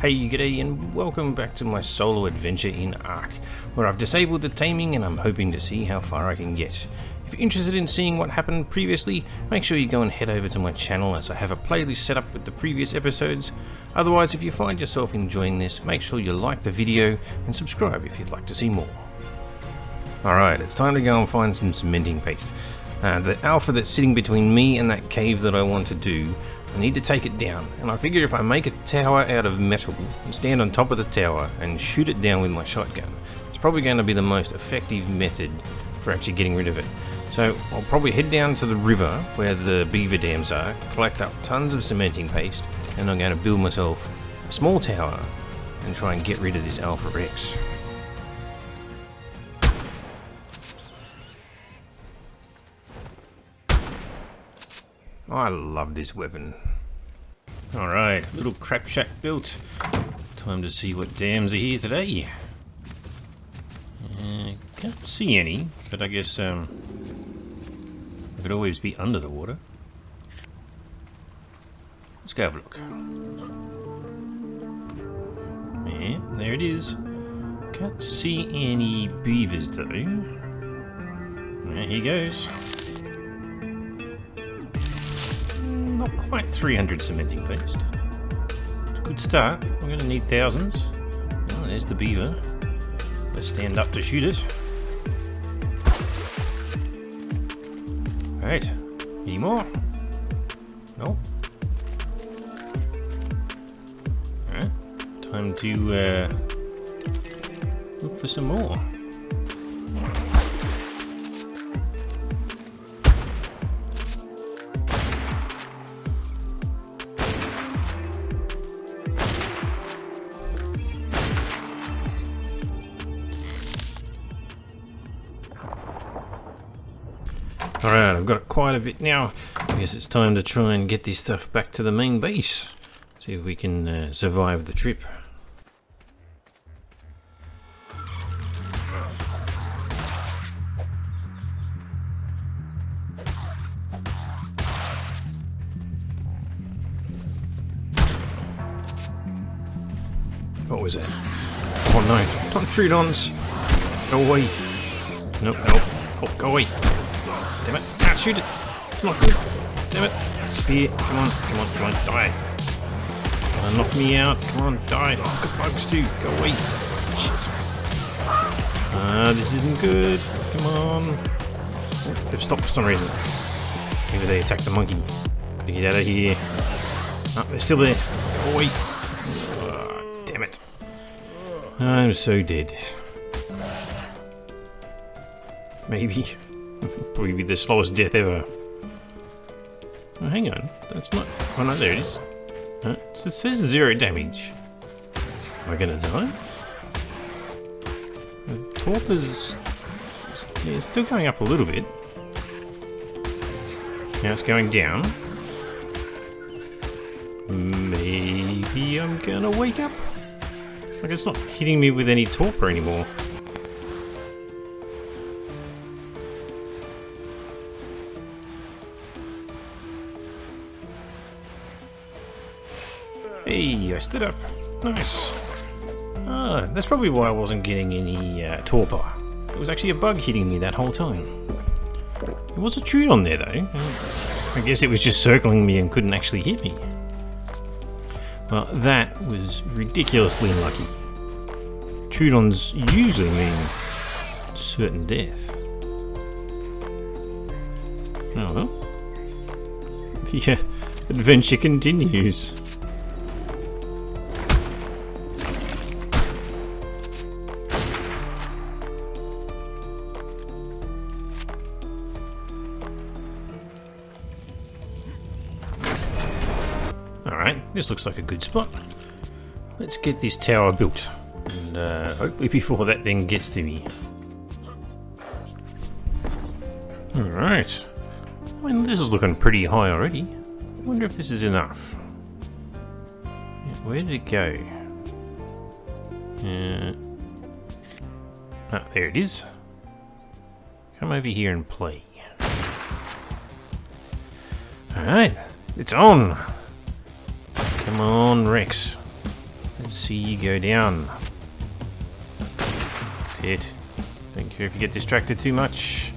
Hey, g'day, and welcome back to my solo adventure in ARK, where I've disabled the taming and I'm hoping to see how far I can get. If you're interested in seeing what happened previously, make sure you go and head over to my channel as I have a playlist set up with the previous episodes. Otherwise, if you find yourself enjoying this, make sure you like the video and subscribe if you'd like to see more. Alright, it's time to go and find some cementing paste. The alpha that's sitting between me and that cave that I want to do, I need to take it down, and I figured if I make a tower out of metal and stand on top of the tower and shoot it down with my shotgun, it's probably going to be the most effective method for actually getting rid of it. So I'll probably head down to the river where the beaver dams are, collect up tons of cementing paste, and I'm going to build myself a small tower and try and get rid of this Alpha Rex. I love this weapon. Alright, little crap shack built. Time to see what dams are here today. Can't see any, but I guess I could always be under the water. Let's go have a look. Yeah, there it is. Can't see any beavers though. There he goes. Not quite 300 cementing paste. It's a good start. I'm going to need thousands. Oh, there's the beaver. Let's stand up to shoot it. Alright. Any more? No. Alright. Time to look for some more. Alright, I've got quite a bit now. I guess it's time to try and get this stuff back to the main base. See if we can survive the trip. What was that? Oh no, don't shoot ons! Go away! Nope, nope. Oh, go away! Damn it. Ah, shoot it. It's not good. Damn it. Spear. Come on. Come on. Come on. Die. Knock me out. Come on. Die. Oh, good bugs too. Go away. Shit. This isn't good. Come on. Oh, they've stopped for some reason. Maybe they attacked the monkey. Gotta get out of here. Oh, they're still there. Go away. Damn it. I'm so dead. Maybe. Probably be the slowest death ever. Oh, hang on, that's not. Oh no, there it is. It says 0 damage. Am I gonna die? The torp is. Yeah, it's still going up a little bit. Now it's going down. Maybe I'm gonna wake up. Like it's not hitting me with any torpor anymore. Hey, I stood up. Nice. Ah, that's probably why I wasn't getting any torpor. It was actually a bug hitting me that whole time. There was a Troodon on there though. I guess it was just circling me and couldn't actually hit me. Well, that was ridiculously unlucky. Troodons usually mean certain death. Oh well. The adventure continues. Alright, this looks like a good spot. Let's get this tower built. And hopefully before that thing gets to me. Alright. I mean, this is looking pretty high already. I wonder if this is enough. Where did it go? Ah, there it is. Come over here and play. Alright, it's on! Come on, Rex. Let's see you go down. That's it. Don't care if you get distracted too much.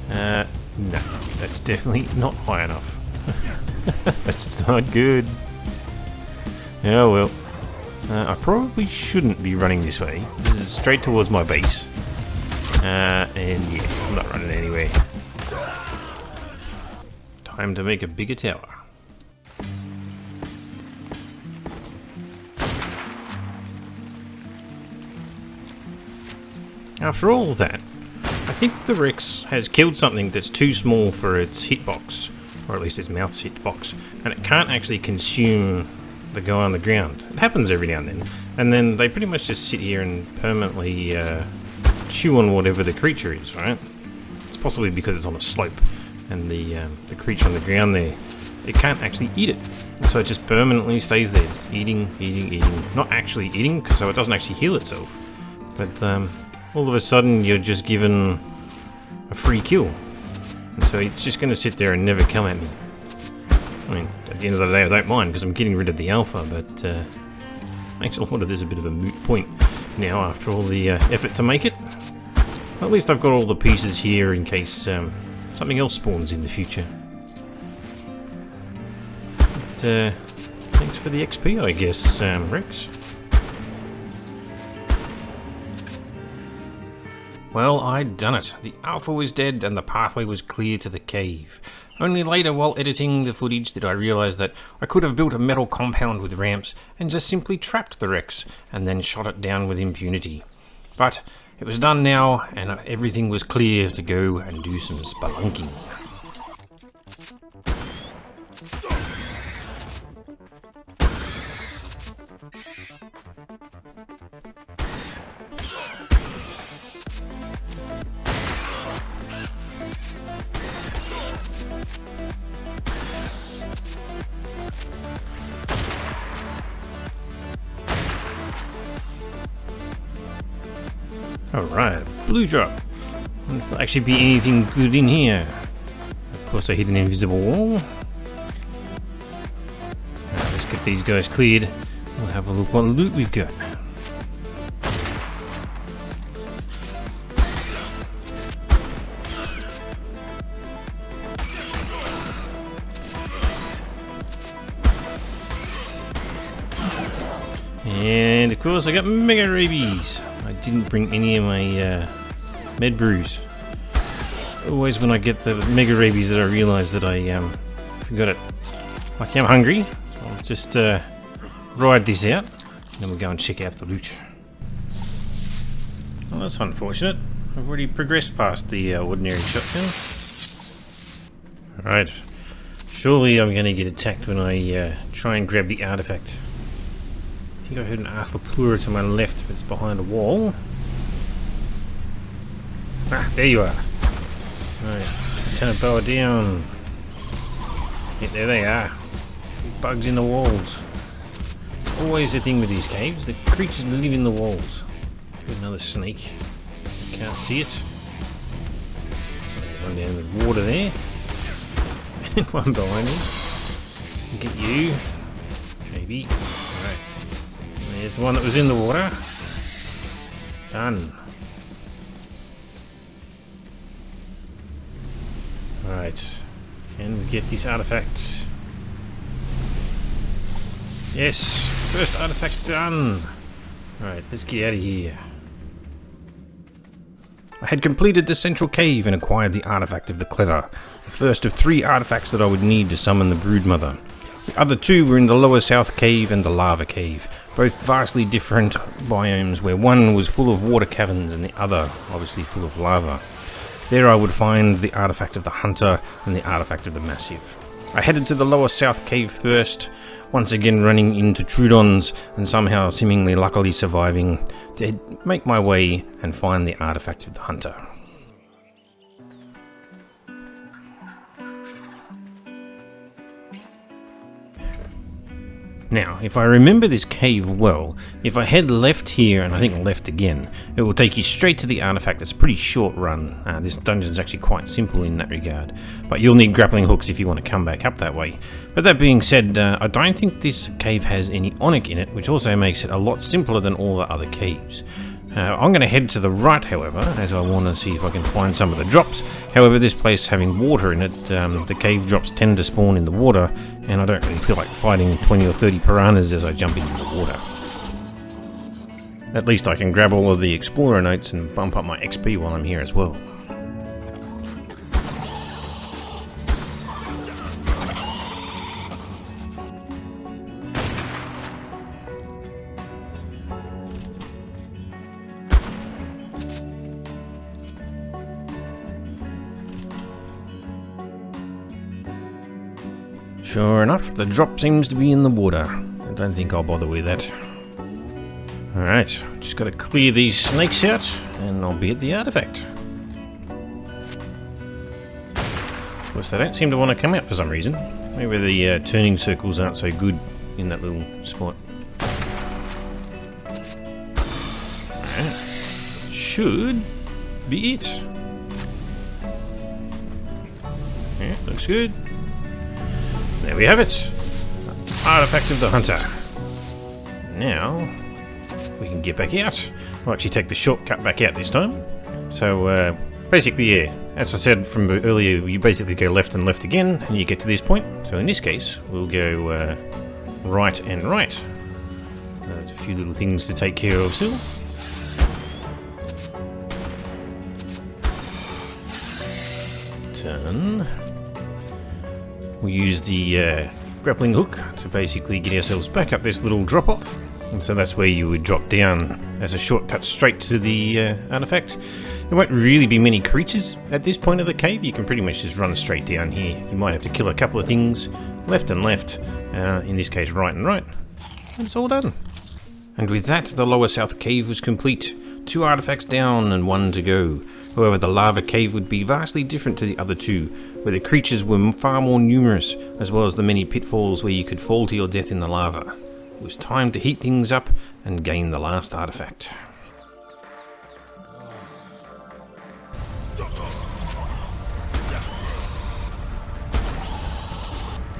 No, that's definitely not high enough. That's not good. Oh well. I probably shouldn't be running this way. This is straight towards my base. And yeah, I'm not running anywhere. Time to make a bigger tower. After all that, I think the Rex has killed something that's too small for its hitbox, or at least its mouth's hitbox, and it can't actually consume the guy on the ground. It happens every now and then they pretty much just sit here and permanently chew on whatever the creature is, right? It's possibly because it's on a slope, and the creature on the ground there, it can't actually eat it. So it just permanently stays there, eating. Not actually eating, so it doesn't actually heal itself. But all of a sudden, you're just given a free kill. And so it's just going to sit there and never come at me. I mean, at the end of the day, I don't mind, because I'm getting rid of the alpha, but makes a lot of this a bit of a moot point now, after all the effort to make it. At least I've got all the pieces here in case something else spawns in the future. But, thanks for the XP, I guess, Rex. Well, I'd done it. The alpha was dead and the pathway was clear to the cave. Only later, while editing the footage, did I realise that I could have built a metal compound with ramps and just simply trapped the Rex and then shot it down with impunity. But it was done now, and everything was clear to go and do some spelunking. Alright, blue drop. Wonder if there'll actually be anything good in here. Of course I hit an invisible wall. Right, let's get these guys cleared. We'll have a look what loot we've got. And of course I got mega rabies. I didn't bring any of my med brews. It's always when I get the mega rabies that I realise that I forgot it. Okay, I'm hungry, so I'll just ride this out, and then we'll go and check out the loot. Well, that's unfortunate. I've already progressed past the ordinary shotgun. Alright, surely I'm going to get attacked when I try and grab the artifact. I think I heard an arthropleura to my left, but it's behind a wall. Ah, there you are. Right, turn a boa down. Yeah, there they are. Big bugs in the walls. It's always the thing with these caves, the creatures live in the walls. Got another snake. Can't see it. One down in the water there. And one behind me. Get you. Maybe. Alright. There's the one that was in the water. Done. Right. Can we get this artifact? Yes! First artifact done! Alright, let's get out of here. I had completed the central cave and acquired the artifact of the clever, the first of 3 artifacts that I would need to summon the broodmother. The other 2 were in the lower south cave and the lava cave, both vastly different biomes, where one was full of water caverns and the other obviously full of lava. There I would find the artifact of the hunter and the artifact of the massive. I headed to the lower south cave first, once again running into Trudons and somehow seemingly luckily surviving to make my way and find the artifact of the hunter. Now, if I remember this cave well, if I head left here and I think left again, it will take you straight to the artifact. It's a pretty short run. This dungeon is actually quite simple in that regard, but you'll need grappling hooks if you want to come back up that way. But that being said, I don't think this cave has any onyx in it, which also makes it a lot simpler than all the other caves. I'm going to head to the right, however, as I want to see if I can find some of the drops. However, this place having water in it, the cave drops tend to spawn in the water, and I don't really feel like fighting 20 or 30 piranhas as I jump into the water. At least I can grab all of the explorer notes and bump up my XP while I'm here as well. Sure enough, the drop seems to be in the water. I don't think I'll bother with that. Alright, just gotta clear these snakes out, and I'll be at the artifact. Of course, they don't seem to want to come out for some reason. Maybe the turning circles aren't so good in that little spot. Alright, should be it. Yeah, looks good. There we have it! Artifact of the Hunter. Now, we can get back out. We'll actually take the shortcut back out this time. So, basically, yeah, as I said from earlier, you basically go left and left again, and you get to this point. So in this case, we'll go right and right. There's a few little things to take care of still. Turn. We'll use the grappling hook to basically get ourselves back up this little drop-off. And so that's where you would drop down as a shortcut straight to the artifact. There won't really be many creatures at this point of the cave. You can pretty much just run straight down here. You might have to kill a couple of things, left and left, in this case right and right. And it's all done. And with that, the lower south cave was complete. 2 artifacts down and 1 to go. However, the lava cave would be vastly different to the other 2, where the creatures were far more numerous, as well as the many pitfalls where you could fall to your death in the lava. It was time to heat things up and gain the last artifact.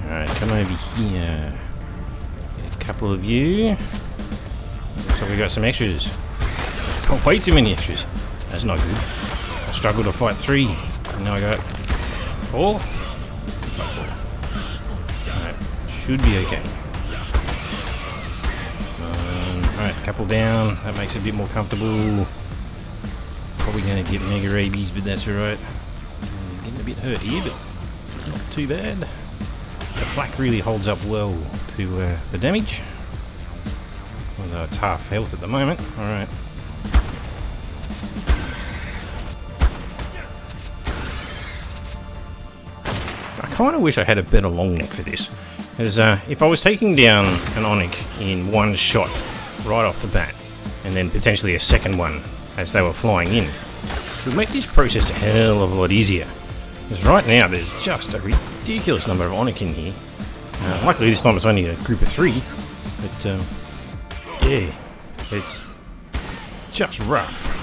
Alright, come over here. Get a couple of you. Looks like we got some extras. Oh, way too many extras. That's not good. I struggled to fight 3. And now I got 4. Alright, should be okay. Alright, couple down. That makes it a bit more comfortable. Probably going to get mega rabies, but that's alright. Getting a bit hurt here, but not too bad. The flak really holds up well to the damage. Although it's half health at the moment. Alright. I kind of wish I had a better long neck for this. Because if I was taking down an onyx in one shot right off the bat, and then potentially a second one as they were flying in, it would make this process a hell of a lot easier. Because right now there's just a ridiculous number of onyx in here. Luckily this time it's only a group of 3, but yeah, it's just rough.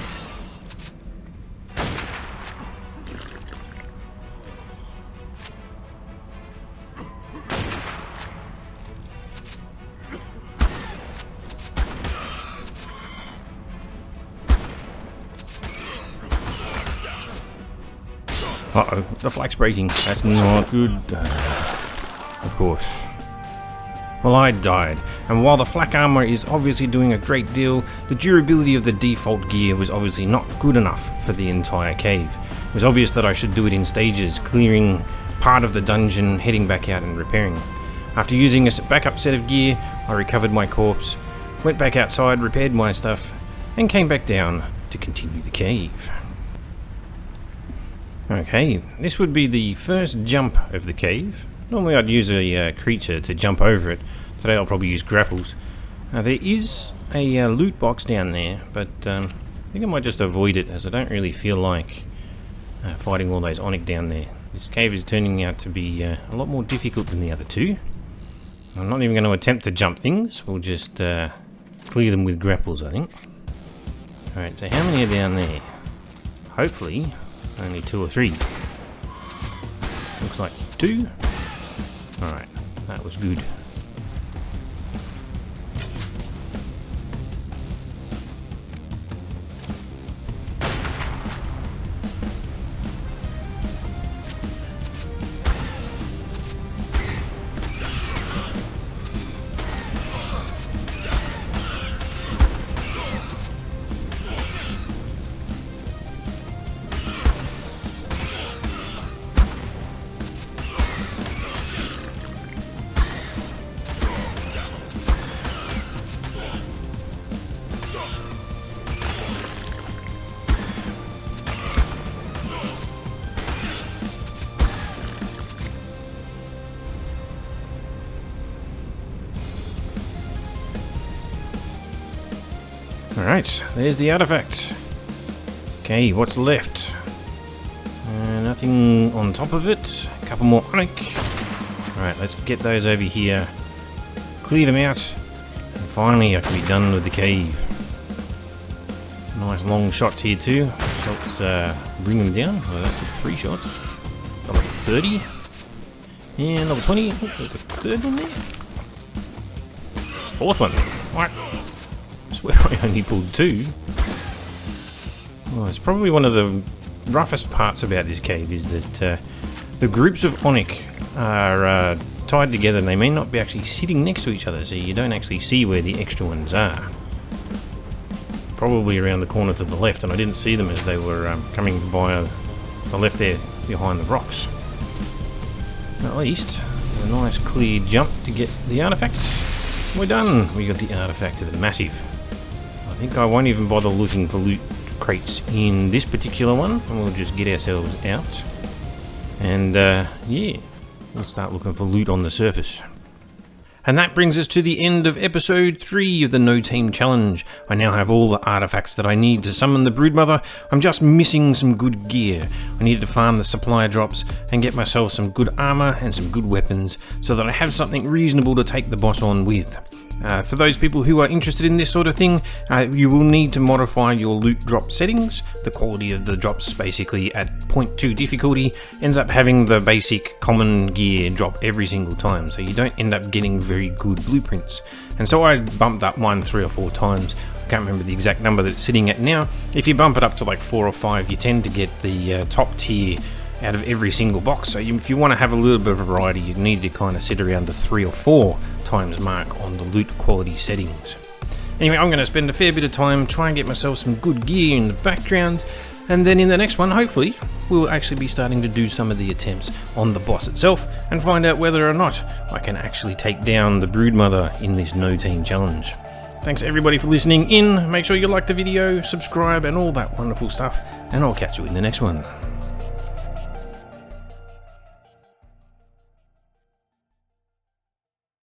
Uh-oh, the flak's breaking. That's not good. Of course. Well, I died, and while the flak armor is obviously doing a great deal, the durability of the default gear was obviously not good enough for the entire cave. It was obvious that I should do it in stages, clearing part of the dungeon, heading back out and repairing. After using a backup set of gear, I recovered my corpse, went back outside, repaired my stuff, and came back down to continue the cave. Okay, this would be the first jump of the cave. Normally I'd use a creature to jump over it. Today I'll probably use grapples. There is a loot box down there, but I think I might just avoid it as I don't really feel like fighting all those onyx down there. This cave is turning out to be a lot more difficult than the other 2. I'm not even going to attempt to jump things. We'll just clear them with grapples, I think. Alright, so how many are down there? Hopefully, only 2 or 3. Looks like 2. Alright, that was good. Alright, there's the artifact. Okay, what's left? Nothing on top of it. A couple more onyx. Alright, let's get those over here. Clear them out. And finally I can be done with the cave. Nice long shots here too. Let's bring them down. Oh, that took 3 shots. Level 30. And level 20. Oh, there's a 3rd one there. 4th one. What? Where I only pulled 2. Well, it's probably one of the roughest parts about this cave is that the groups of onyx are tied together and they may not be actually sitting next to each other, so you don't actually see where the extra ones are. Probably around the corner to the left, and I didn't see them as they were coming via the left there behind the rocks. At least a nice clear jump to get the artifact. We're done. We got the artifact of the massive. I think I won't even bother looking for loot crates in this particular one, and we'll just get ourselves out. And yeah, we'll start looking for loot on the surface. And that brings us to the end of episode 3 of the No Tame Challenge. I now have all the artifacts that I need to summon the Broodmother. I'm just missing some good gear. I need to farm the supply drops and get myself some good armor and some good weapons so that I have something reasonable to take the boss on with. For those people who are interested in this sort of thing, you will need to modify your loot drop settings. The quality of the drops basically at 0.2 difficulty ends up having the basic common gear drop every single time, so you don't end up getting very good blueprints. And so I bumped up mine 3 or 4 times. I can't remember the exact number that it's sitting at now. If you bump it up to like 4 or 5, you tend to get the top tier out of every single box. So if you want to have a little bit of variety, you need to kind of sit around the 3 or 4 times mark on the loot quality settings. Anyway, I'm going to spend a fair bit of time trying to get myself some good gear in the background, and then in the next one, hopefully, we'll actually be starting to do some of the attempts on the boss itself and find out whether or not I can actually take down the Broodmother in this No Tame Challenge. Thanks everybody for listening in. Make sure you like the video, subscribe, and all that wonderful stuff, and I'll catch you in the next one.